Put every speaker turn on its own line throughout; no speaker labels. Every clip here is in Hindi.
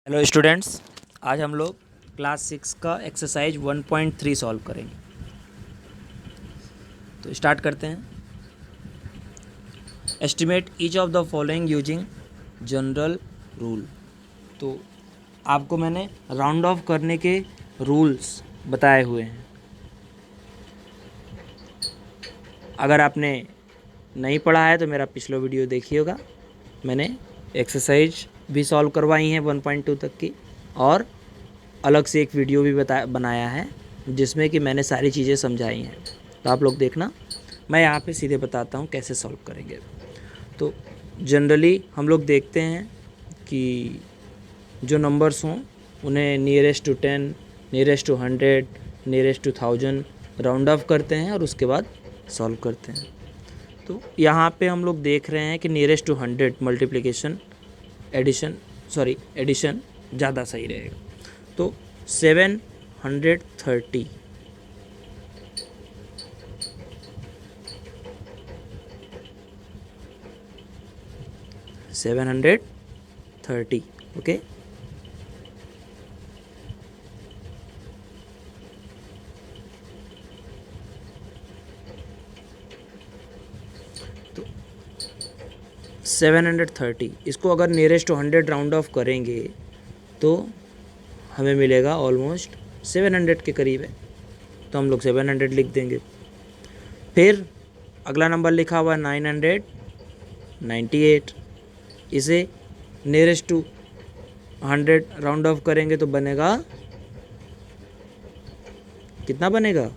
हेलो स्टूडेंट्स, आज हम लोग क्लास 6 का एक्सरसाइज 1.3 सॉल्व करेंगे। तो स्टार्ट करते हैं। Estimate each of the following using general rule. तो आपको मैंने राउंड ऑफ करने के रूल्स बताए हुए हैं। अगर आपने नहीं पढ़ा है तो मेरा पिछला वीडियो देखिएगा। मैंने एक्सरसाइज भी सॉल्व करवाई हैं 1.2 तक की, और अलग से एक वीडियो भी बनाया है जिसमें कि मैंने सारी चीज़ें समझाई हैं। तो आप लोग देखना, मैं यहाँ पे सीधे बताता हूँ कैसे सॉल्व करेंगे। तो जनरली हम लोग देखते हैं कि जो नंबर्स हों उन्हें nearest to 10, nearest to 100, nearest to 1000 round off करते हैं और उसके बाद सॉल्व करते हैं। तो यहाँ पे हम लोग देख रहे हैं कि नियरेस्ट टू 100 मल्टीप्लिकेशन एडिशन ज़्यादा सही रहेगा। तो 730 730 ओके। तो 730 इसको अगर नियरेस्ट टू 100 राउंड ऑफ करेंगे तो हमें मिलेगा ऑलमोस्ट 700 के करीब है। तो हम लोग 700 लिख देंगे। फिर अगला नंबर लिखा हुआ है 998, इसे नियरेस्ट टू 100 राउंड ऑफ करेंगे तो बनेगा, कितना बनेगा,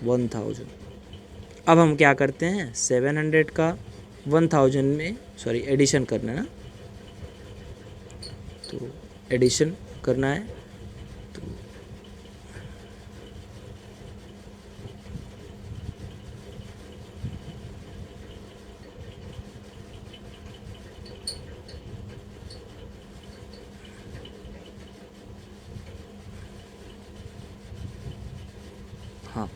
1000। अब हम क्या करते हैं, 700 का 1000 में एडिशन करना है ना, तो एडिशन करना है। तो हाँ,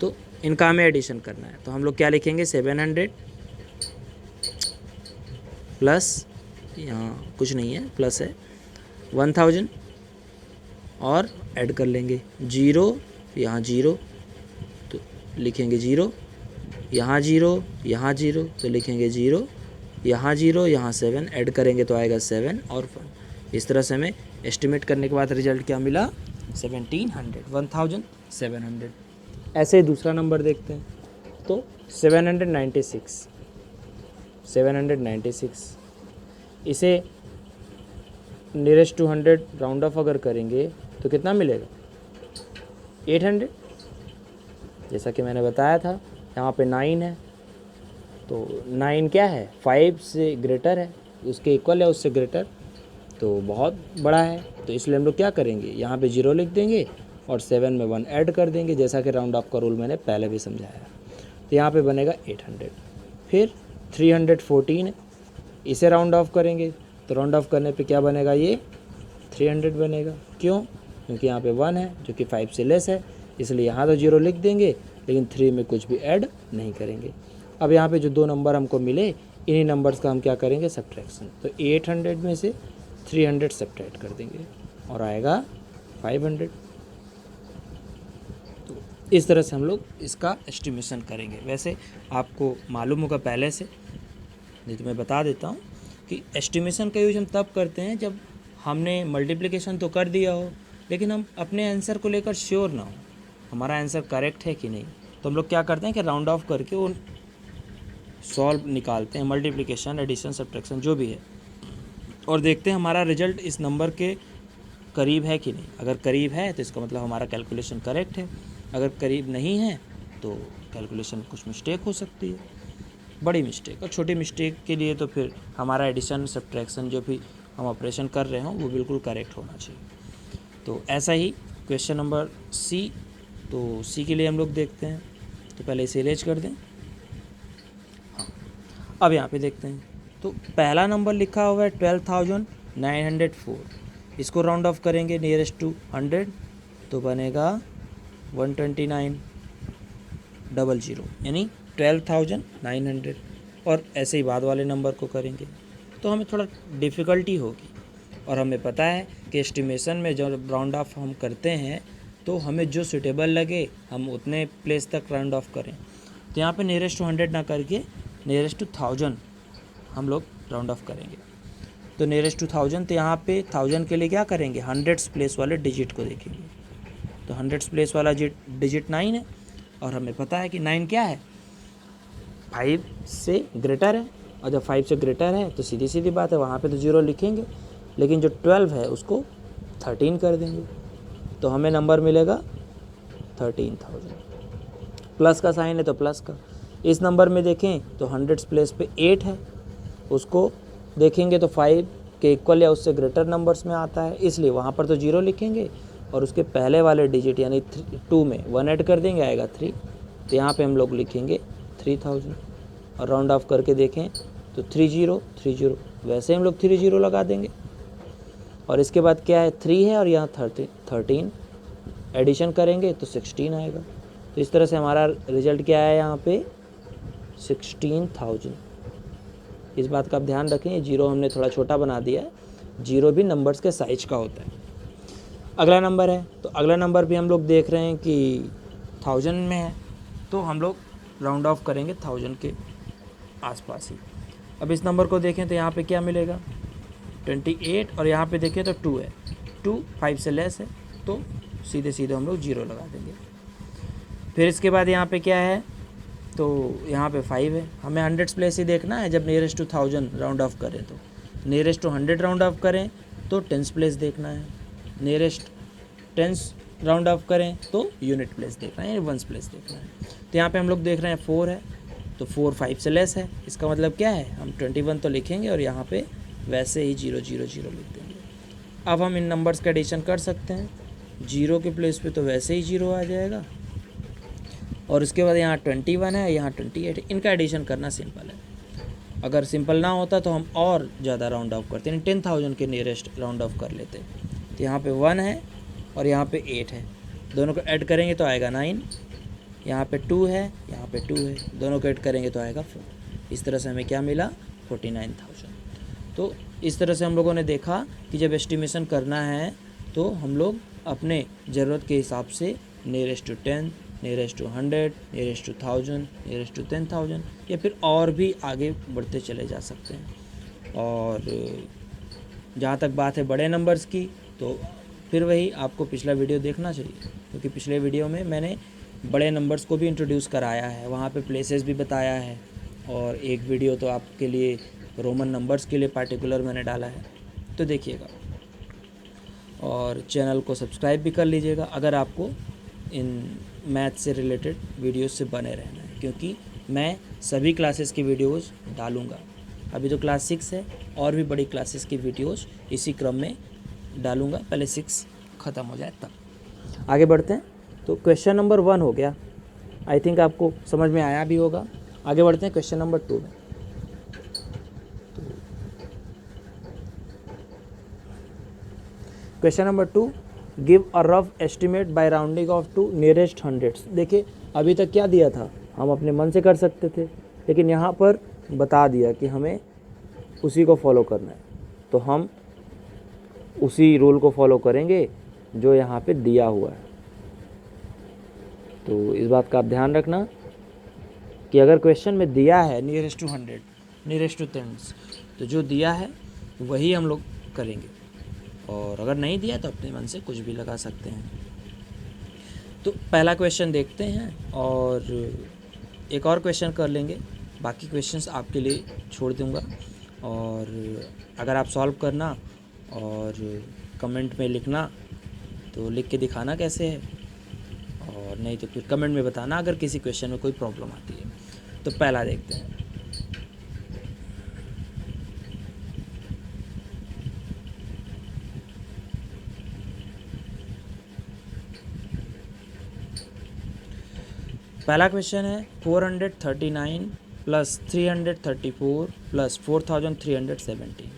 तो इनका हमें एडिशन करना है। तो हम लोग क्या लिखेंगे, 700 प्लस, यहाँ कुछ नहीं है, प्लस है 1000 और ऐड कर लेंगे 0, यहाँ 0 तो लिखेंगे 0, यहाँ 0, यहाँ 0 तो लिखेंगे 0, यहाँ 0, यहाँ 7 ऐड करेंगे तो आएगा 7 और 1। इस तरह से हमें एस्टिमेट करने के बाद रिजल्ट क्या मिला, 1700। ऐसे ही दूसरा नंबर देखते हैं। तो 796 इसे नियरेस्ट टू 100 राउंड ऑफ अगर करेंगे तो कितना मिलेगा, 800। जैसा कि मैंने बताया था, यहाँ पे 9 है, तो 9 क्या है, 5 से ग्रेटर है, उसके इक्वल है, उससे ग्रेटर, तो बहुत बड़ा है। तो इसलिए हम लोग क्या करेंगे, यहाँ पे 0 लिख देंगे और 7 में 1 ऐड कर देंगे, जैसा कि राउंड ऑफ का रूल मैंने पहले भी समझाया। तो यहाँ पे बनेगा 800। फिर 314, इसे राउंड ऑफ करेंगे तो राउंड ऑफ करने पे क्या बनेगा, ये 300 बनेगा। क्यों, क्योंकि यहाँ पे 1 है जो कि 5 से लेस है, इसलिए यहाँ तो 0 लिख देंगे, लेकिन 3 में कुछ भी ऐड नहीं करेंगे। अब यहाँ पे जो दो नंबर हमको मिले, इन्हीं नंबर्स का हम क्या करेंगे, सब्ट्रैक्शन। तो 800 में से 300 सब्ट्रैक्ट कर देंगे और आएगा 500। तो इस तरह से हम लोग इसका एस्टिमेशन करेंगे। वैसे आपको मालूम होगा पहले से, नहीं तो मैं बता देता हूँ कि एस्टिमेशन का यूज हम तब करते हैं जब हमने मल्टीप्लिकेशन तो कर दिया हो, लेकिन हम अपने आंसर को लेकर श्योर ना हो, हमारा आंसर करेक्ट है कि नहीं। तो हम लोग क्या करते हैं कि राउंड ऑफ करके वो सॉल्व निकालते हैं, मल्टीप्लिकेशन, एडिशन, सब्ट्रैक्शन जो भी है, और देखते हैं हमारा रिजल्ट इस नंबर के करीब है कि नहीं। अगर करीब है तो इसका मतलब हमारा कैलकुलेशन करेक्ट है, अगर करीब नहीं है तो कैलकुलेशन कुछ मिस्टेक हो सकती है, बड़ी मिस्टेक। और छोटी मिस्टेक के लिए तो फिर हमारा एडिशन, सब्ट्रैक्शन जो भी हम ऑपरेशन कर रहे हों वो बिल्कुल करेक्ट होना चाहिए। तो ऐसा ही क्वेश्चन नंबर सी। तो सी के लिए हम लोग देखते हैं, तो पहले इसे इरेज कर दें। हाँ, अब यहाँ पे देखते हैं। तो पहला नंबर लिखा हुआ है 12,904, इसको राउंड ऑफ करेंगे नियरेस्ट टू 100 तो बनेगा 129,000, यानी 12,900। और ऐसे ही बाद वाले नंबर को करेंगे तो हमें थोड़ा डिफ़िकल्टी होगी, और हमें पता है कि एस्टिमेशन में जब राउंड ऑफ हम करते हैं तो हमें जो सूटेबल लगे हम उतने प्लेस तक राउंड ऑफ करें। तो यहाँ पे नियरेस्ट टू 100 ना करके नियरेस्ट टू 1000 हम लोग राउंड ऑफ करेंगे। तो नियरेस्ट टू 1000, तो यहाँ पे 1000 के लिए क्या करेंगे, 100 प्लेस वाले डिजिट को देखेंगे। तो 100 प्लेस वाला डिजिट 9 है और हमें पता है कि 9 क्या है, 5 से ग्रेटर है। और जब 5 से ग्रेटर है तो सीधी सीधी बात है वहाँ पे तो 0 लिखेंगे, लेकिन जो 12 है उसको 13 कर देंगे तो हमें नंबर मिलेगा 13,000। प्लस का साइन है तो प्लस का। इस नंबर में देखें तो 100 प्लेस पे 8 है, उसको देखेंगे तो 5 के इक्वल या उससे ग्रेटर नंबर्स में आता है, इसलिए वहाँ पर तो 0 लिखेंगे और उसके पहले वाले डिजिट यानी 2 में 1 ऐड कर देंगे, आएगा 3। तो यहाँ पे हम लोग लिखेंगे 3000 और राउंड ऑफ करके देखें तो 3030, वैसे हम लोग 30 लगा देंगे। और इसके बाद क्या है, 3 है और यहाँ 13 एडिशन करेंगे तो 16 आएगा। तो इस तरह से हमारा रिजल्ट क्या है यहाँ पे 16,000। इस बात का आप ध्यान रखें, ये 0 हमने थोड़ा छोटा बना दिया है, 0 भी नंबर्स के साइज का होता है। अगला नंबर है, तो अगला नंबर भी हम लोग देख रहे हैं कि 1000 में है, तो हम लोग राउंड ऑफ करेंगे 1000 के आसपास ही। अब इस नंबर को देखें तो यहाँ पे क्या मिलेगा 28 और यहाँ पे देखें तो 2 है, 2 5 से लेस है तो सीधे सीधे हम लोग 0 लगा देंगे। फिर इसके बाद यहाँ पे क्या है, तो यहाँ पे 5 है। हमें 100 प्लेस ही देखना है, जब नियरेस्ट टू 1000 राउंड ऑफ करें तो नियरेस्ट टू 100 राउंड ऑफ करें तो 10 प्लेस देखना है, नियरेस्ट 10 राउंड ऑफ करें तो यूनिट प्लेस देखना है, 1 प्लेस देखना है। तो यहाँ पे हम लोग देख रहे हैं 4 है, तो 4 5 से लेस है, इसका मतलब क्या है, हम 21 तो लिखेंगे और यहाँ पे वैसे ही 0 0 0 लिख देंगे। अब हम इन नंबर्स का एडिशन कर सकते हैं, 0 के प्लेस पे तो वैसे ही 0 आ जाएगा और उसके बाद यहाँ 21 है, यहाँ 28 है, इनका एडिशन करना सिंपल है। अगर सिंपल ना होता तो हम और ज़्यादा राउंड ऑफ करते हैं, 10,000 के नियरेस्ट राउंड ऑफ कर लेते। तो यहाँ पे 1 है और यहाँ पे 8 है, दोनों को ऐड करेंगे तो आएगा 9, यहाँ पे 2 है, यहाँ पे 2 है, दोनों को ऐड करेंगे तो आएगा 4। इस तरह से हमें क्या मिला 49,000। तो इस तरह से हम लोगों ने देखा कि जब एस्टिमेशन करना है तो हम लोग अपने ज़रूरत के हिसाब से nearest to 10, nearest to 100, nearest to 1000, nearest to 10,000 या फिर और भी आगे बढ़ते चले जा सकते हैं। और जहाँ तक बात है बड़े नंबर्स की, तो फिर वही आपको पिछला वीडियो देखना चाहिए, क्योंकि पिछले वीडियो में मैंने बड़े नंबर्स को भी इंट्रोड्यूस कराया है, वहाँ पे प्लेसेस भी बताया है, और एक वीडियो तो आपके लिए रोमन नंबर्स के लिए पार्टिकुलर मैंने डाला है, तो देखिएगा। और चैनल को सब्सक्राइब भी कर लीजिएगा अगर आपको इन मैथ से रिलेटेड वीडियोस से बने रहना है, क्योंकि मैं सभी क्लासेस की वीडियोस डालूँगा। अभी तो क्लास 6 है, और भी बड़ी क्लासेस की वीडियोस इसी क्रम में डालूँगा, पहले 6 ख़त्म हो जाए तब। आगे बढ़ते हैं। तो क्वेश्चन नंबर 1 हो गया, आई थिंक आपको समझ में आया भी होगा। आगे बढ़ते हैं क्वेश्चन नंबर 2 में। Question number 2, give a rough estimate by rounding off to nearest hundreds. देखिए अभी तक क्या दिया था, हम अपने मन से कर सकते थे, लेकिन यहाँ पर बता दिया कि हमें उसी को फॉलो करना है, तो हम उसी रूल को फॉलो करेंगे जो यहाँ पे दिया हुआ है। तो इस बात का आप ध्यान रखना कि अगर क्वेश्चन में दिया है नियरेस्ट टू 100, नियरेस्ट टू 10, तो जो दिया है वही हम लोग करेंगे, और अगर नहीं दिया तो अपने मन से कुछ भी लगा सकते हैं। तो पहला क्वेश्चन देखते हैं और एक और क्वेश्चन कर लेंगे, बाकी क्वेश्चंस आपके लिए छोड़ दूंगा, और अगर आप सॉल्व करना और कमेंट में लिखना, तो लिख के दिखाना कैसे है, और नहीं तो फिर कमेंट में बताना अगर किसी क्वेश्चन में कोई प्रॉब्लम आती है। तो पहला देखते हैं। पहला क्वेश्चन है 439 प्लस 334 प्लस 4317।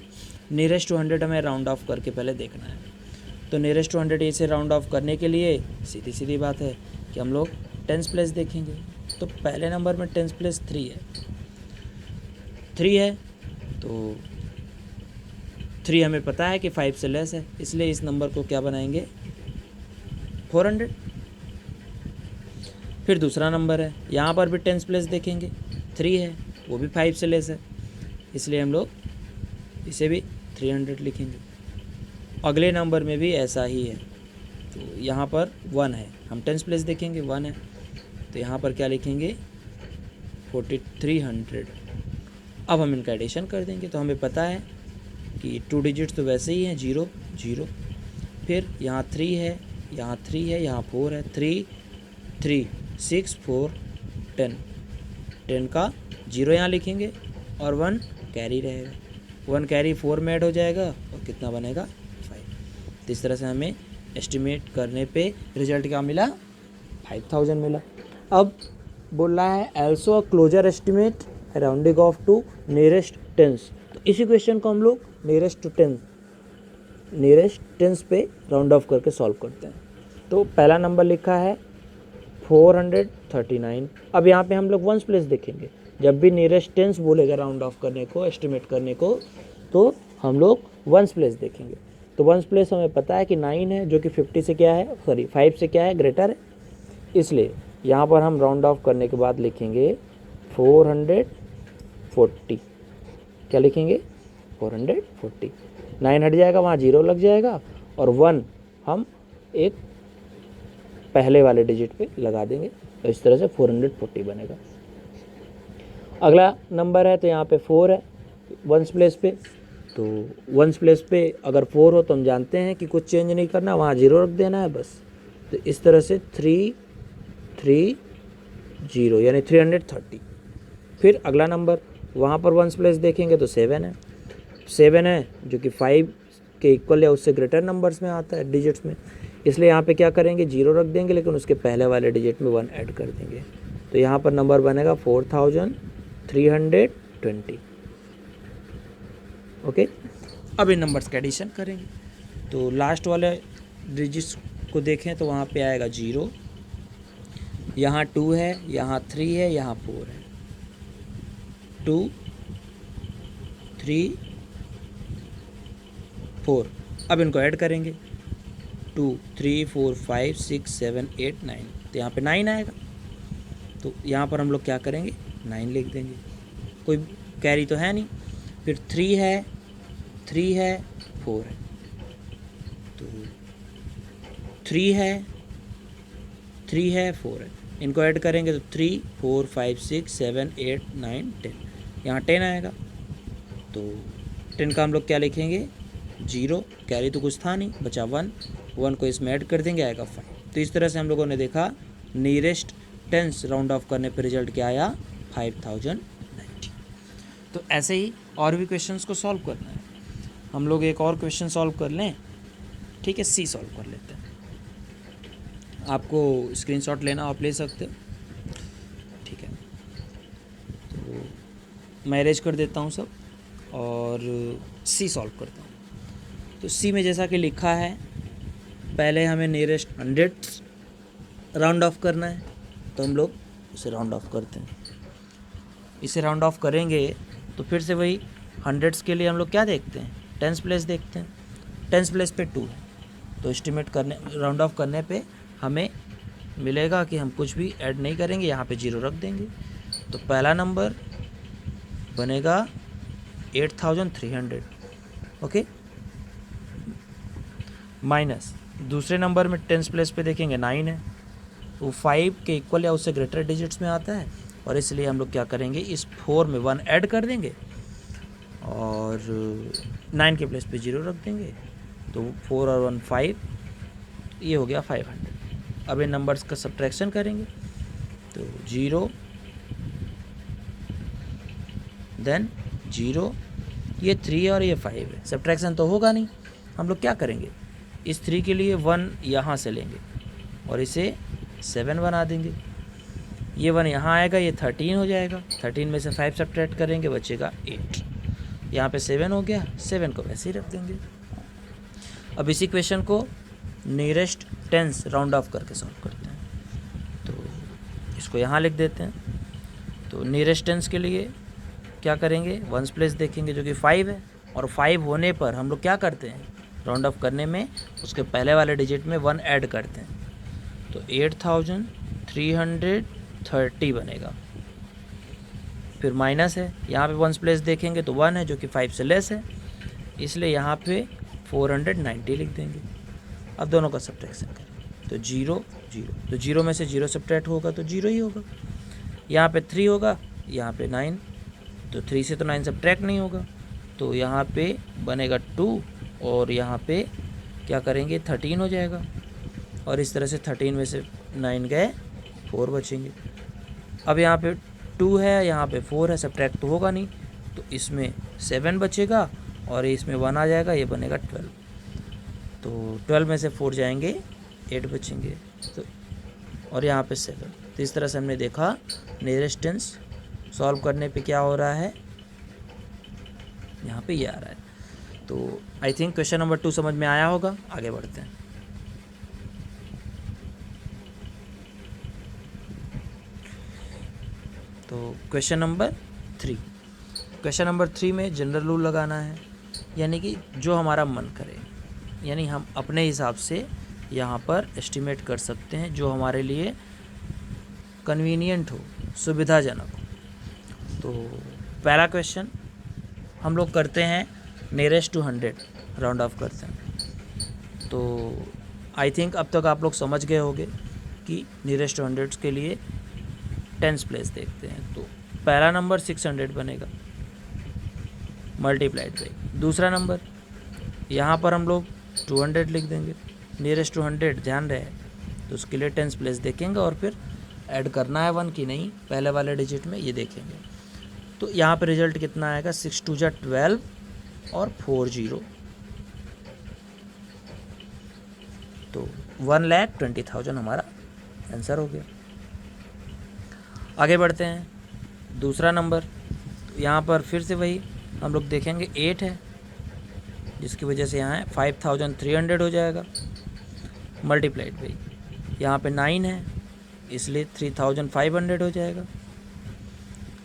नियरेस्ट टू 100 हमें राउंड ऑफ करके पहले देखना है। तो नियरेस्ट टू 100 इसे राउंड ऑफ करने के लिए सीधी सीधी बात है कि हम लोग 10 प्लेस देखेंगे। तो पहले नंबर में 10 प्लेस 3 है, 3 है तो 3 हमें पता है कि 5 से लेस है, इसलिए इस नंबर को क्या बनाएंगे 400। फिर दूसरा नंबर है, यहाँ पर भी टेंस प्लेस देखेंगे, 3 है, वो भी 5 से लेस है, इसलिए हम लोग इसे भी 300 लिखेंगे। अगले नंबर में भी ऐसा ही है, तो यहाँ पर 1 है, हम टेंस प्लेस देखेंगे, 1 है, तो यहाँ पर क्या लिखेंगे 4300। अब हम इनका एडिशन कर देंगे, तो हमें पता है कि 2 डिजिट्स तो वैसे ही हैं, 0 0, फिर यहाँ 3 है, यहाँ 3 है, यहाँ 4 है, 3 3 6 4 10, 10 का 0 यहाँ लिखेंगे और 1 कैरी रहेगा, 1 कैरी 4 में ऐड हो जाएगा और कितना बनेगा 5। तो इस तरह से हमें एस्टिमेट करने पे रिजल्ट क्या मिला 5000 मिला। अब बोल रहा है also a closer estimate rounding off to nearest tens. तो इसी क्वेश्चन को हम लोग नियरेस्ट टेंस पे राउंड ऑफ करके सॉल्व करते हैं। तो पहला नंबर लिखा है 439। अब यहाँ पे हम लोग वंस प्लेस देखेंगे, जब भी नियरेस्ट टेंस बोलेगा राउंड ऑफ करने को, एस्टिमेट करने को, तो हम लोग वंस प्लेस देखेंगे। तो वंस प्लेस हमें पता है कि 9 है, जो कि 50 से क्या है, सॉरी 5 से क्या है, ग्रेटर है, इसलिए यहाँ पर हम राउंड ऑफ करने के बाद लिखेंगे 440। क्या लिखेंगे 440, 9 हट जाएगा, वहाँ 0 लग जाएगा और 1 हम एक पहले वाले डिजिट पे लगा देंगे, तो इस तरह से 440 बनेगा। अगला नंबर है, तो यहाँ पे 4 है वंस प्लेस पे, तो वंस प्लेस पे अगर 4 हो तो हम जानते हैं कि कुछ चेंज नहीं करना, वहाँ 0 रख देना है बस। तो इस तरह से 330 यानी 330। फिर अगला नंबर, वहाँ पर वंस प्लेस देखेंगे तो 7 है, 7 है जो कि 5 के इक्वल या उससे ग्रेटर नंबर्स में आता है डिजिट्स में, इसलिए यहाँ पे क्या करेंगे 0 रख देंगे, लेकिन उसके पहले वाले डिजिट में 1 ऐड कर देंगे, तो यहाँ पर नंबर बनेगा 4320। ओके, अब इन नंबर्स का एडिशन करेंगे। तो लास्ट वाले डिजिट्स को देखें तो वहाँ पे आएगा 0, यहाँ 2 है, यहाँ 3 है, यहाँ 4 है, 2 3 4। अब इनको ऐड करेंगे 2 3 4 5 6 7 8 9, तो यहाँ पे 9 आएगा, तो यहाँ पर हम लोग क्या करेंगे 9 लिख देंगे, कोई कैरी तो है नहीं। फिर 3 है 4 है, तो 3 है 4 है, इनको ऐड करेंगे तो 3 4 5 6 7 8 9 10, यहाँ 10 आएगा, तो 10 का हम लोग क्या लिखेंगे 0, कैरी तो कुछ था नहीं, बचा 1 को इसमें ऐड कर देंगे, आएगा 5। तो इस तरह से हम लोगों ने देखा नियरेस्ट टेंस राउंड ऑफ करने पर रिजल्ट क्या आया 5090। तो ऐसे ही और भी क्वेश्चंस को सॉल्व करना है। हम लोग एक और क्वेश्चन सॉल्व कर लें, ठीक है, सी सॉल्व कर लेते हैं। आपको स्क्रीनशॉट लेना आप ले सकते हो, ठीक है। तो मैं अरेंज कर देता हूँ सब और सी सॉल्व करता हूँ। तो सी में जैसा कि लिखा है, पहले हमें नियरेस्ट 100 राउंड ऑफ करना है, तो हम लोग उसे राउंड ऑफ करते हैं। इसे राउंड ऑफ करेंगे तो फिर से वही 100s के लिए हम लोग क्या देखते हैं, टेंस प्लेस देखते हैं। टेंस प्लेस पे 2 है, तो एस्टिमेट करने राउंड ऑफ करने पे हमें मिलेगा कि हम कुछ भी ऐड नहीं करेंगे, यहाँ पे 0 रख देंगे। तो पहला नंबर बनेगा 8300, ओके, माइनस दूसरे नंबर में टेंस प्लेस पे देखेंगे 9 है, वो 5 के इक्वल या उससे ग्रेटर डिजिट्स में आता है, और इसलिए हम लोग क्या करेंगे इस 4 में 1 ऐड कर देंगे और 9 के प्लेस पे 0 रख देंगे, तो 4 और 1 5, ये हो गया 500। अब इन नंबर्स का सब्ट्रैक्शन करेंगे, तो 0 देन 0, ये 3 और ये 5 है, सब्ट्रैक्शन तो होगा नहीं। हम लोग क्या करेंगे, इस 3 के लिए 1 यहाँ से लेंगे और इसे 7 बना देंगे, ये 1 यहाँ आएगा, ये 13 हो जाएगा, 13 में से 5 सब्ट्रैक्ट करेंगे, बचेगा 8, यहाँ पे 7 हो गया, 7 को वैसे ही रख देंगे। अब इसी क्वेश्चन को नियरेस्ट टेंस राउंड ऑफ करके सॉल्व करते हैं, तो इसको यहाँ लिख देते हैं। तो नियरेस्ट टेंस के लिए क्या करेंगे, वंस प्लेस देखेंगे जो कि 5 है, और 5 होने पर हम लोग क्या करते हैं, राउंड ऑफ करने में उसके पहले वाले डिजिट में 1 ऐड करते हैं, तो 8330 बनेगा। फिर माइनस है, यहाँ पे वंस प्लेस देखेंगे तो 1 है जो कि 5 से लेस है, इसलिए यहाँ पे 490 लिख देंगे। अब दोनों का सब्ट्रैक्शन करें तो 0 0, तो 0 में से 0 सब्ट्रैक्ट होगा तो 0 ही होगा। यहाँ पे 3 होगा, यहाँ पे 9, तो 3 से तो 9 सब्ट्रैक्ट नहीं होगा, तो यहाँ पे बनेगा 2 और यहाँ पे क्या करेंगे 13 हो जाएगा, और इस तरह से 13 में से 9 गए 4 बचेंगे। अब यहाँ पे 2 है, यहाँ पे 4 है, सब्ट्रैक्ट तो होगा नहीं, तो इसमें 7 बचेगा और इसमें 1 आ जाएगा, ये बनेगा 12। तो 12 में से 4 जाएंगे 8 बचेंगे, तो और यहाँ पे 7। तो इस तरह से हमने देखा नियरेस्ट टेंस सॉल्व करने पे क्या हो रहा है, यहाँ पे ये आ रहा है। तो आई थिंक क्वेश्चन नंबर 2 समझ में आया होगा। आगे बढ़ते हैं। तो क्वेश्चन नंबर 3 में जनरल रूल लगाना है, यानी कि जो हमारा मन करे, यानी हम अपने हिसाब से यहाँ पर एस्टिमेट कर सकते हैं जो हमारे लिए कन्वीनियंट हो, सुविधाजनक हो। तो पहला क्वेश्चन हम लोग करते हैं नियरेस्ट टू 100 राउंड ऑफ करते हैं। तो आई थिंक अब तक आप लोग समझ गए होंगे कि नियरेस्ट टू 100 के लिए टेंस प्लेस देखते हैं। तो पहला नंबर 600 बनेगा मल्टीप्लाइड बाई दूसरा नंबर, यहाँ पर हम लोग 200 लिख देंगे। नियरेस्ट टू 100 ध्यान रहे, तो उसके लिए टेंस प्लेस देखेंगे और फिर ऐड करना है 1 की नहीं पहले वाले डिजिट में, ये देखेंगे। तो यहाँ पे रिजल्ट कितना आएगा, 6 2 जा 12 और 4 0, तो 1,20,000 हमारा आंसर हो गया। आगे बढ़ते हैं, दूसरा नंबर। तो यहाँ पर फिर से वही हम लोग देखेंगे 8 है, जिसकी वजह से यहाँ 5,300 हो जाएगा मल्टीप्लाइड बाई, यहाँ पे 9 है इसलिए 3,500 हो जाएगा।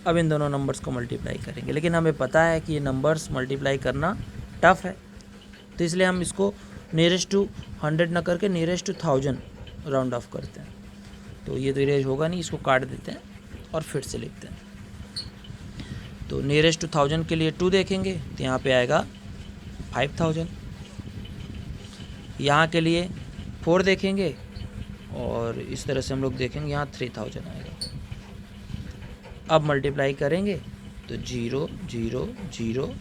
अब इन दोनों नंबर्स को मल्टीप्लाई करेंगे, लेकिन हमें पता है कि ये नंबर्स मल्टीप्लाई करना टफ़ है, तो इसलिए हम इसको नियरेस्ट टू 100 ना करके नियरेस्ट टू 1000 राउंड ऑफ करते हैं। तो ये तो इरेज होगा नहीं, इसको काट देते हैं और फिर से लिखते हैं। तो नियरेस्ट टू 1000 के लिए 2 देखेंगे तो यहाँ पे आएगा 5000, यहाँ के लिए 4 देखेंगे और इस तरह से हम लोग देखेंगे यहाँ 3000 आएगा। अब मल्टीप्लाई करेंगे तो 0 0 0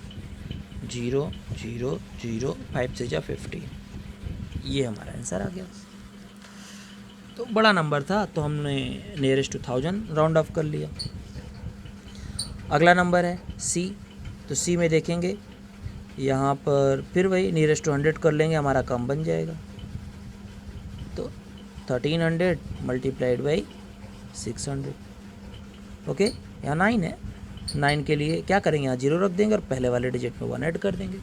0 0 0, 5 से जा 50, ये हमारा आंसर आ गया। तो बड़ा नंबर था तो हमने नियरेस्ट टू 1000 राउंड ऑफ कर लिया। अगला नंबर है सी। तो सी में देखेंगे यहाँ पर फिर वही नियरेस्ट टू 100 कर लेंगे, हमारा कम बन जाएगा। तो 1300 मल्टीप्लाइड बाई 600, ओके। यहाँ 9 है, 9 के लिए क्या करेंगे, यहाँ 0 रख देंगे और पहले वाले डिजिट में 1 ऐड कर देंगे।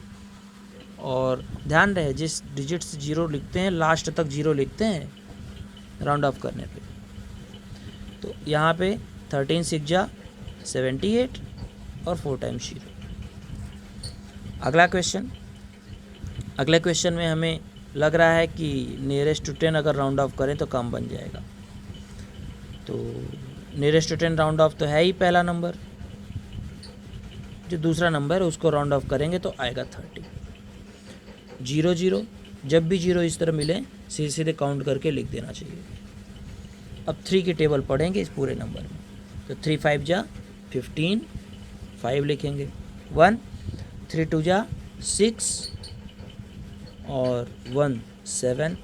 और ध्यान रहे जिस डिजिट से 0 लिखते हैं लास्ट तक 0 लिखते हैं राउंड ऑफ करने पे। तो यहाँ पे 13 6 जा 78 और 4 टाइम्स 0। अगले क्वेश्चन में हमें लग रहा है कि नियरेस्ट टू 10 अगर राउंड ऑफ करें तो कम बन जाएगा। तो नियरेस्ट टू 10 राउंड ऑफ तो है ही पहला नंबर, जो दूसरा नंबर है उसको राउंड ऑफ करेंगे तो आएगा 30। 0 0, जब भी 0 इस तरह मिले सीधे सीधे काउंट करके लिख देना चाहिए। अब 3 की टेबल पढ़ेंगे इस पूरे नंबर में। तो 3 5 जा 15, 5 लिखेंगे 1, 3 2 जा 6 और 1 7,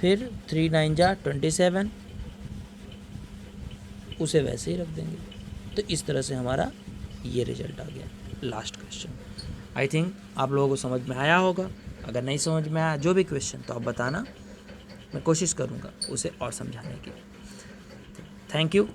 फिर 3 9 जा 27, उसे वैसे ही रख देंगे। तो इस तरह से हमारा ये रिजल्ट आ गया लास्ट क्वेश्चन। आई थिंक आप लोगों को समझ में आया होगा। अगर नहीं समझ में आया जो भी क्वेश्चन तो आप बताना, मैं कोशिश करूँगा उसे और समझाने की। Thank you.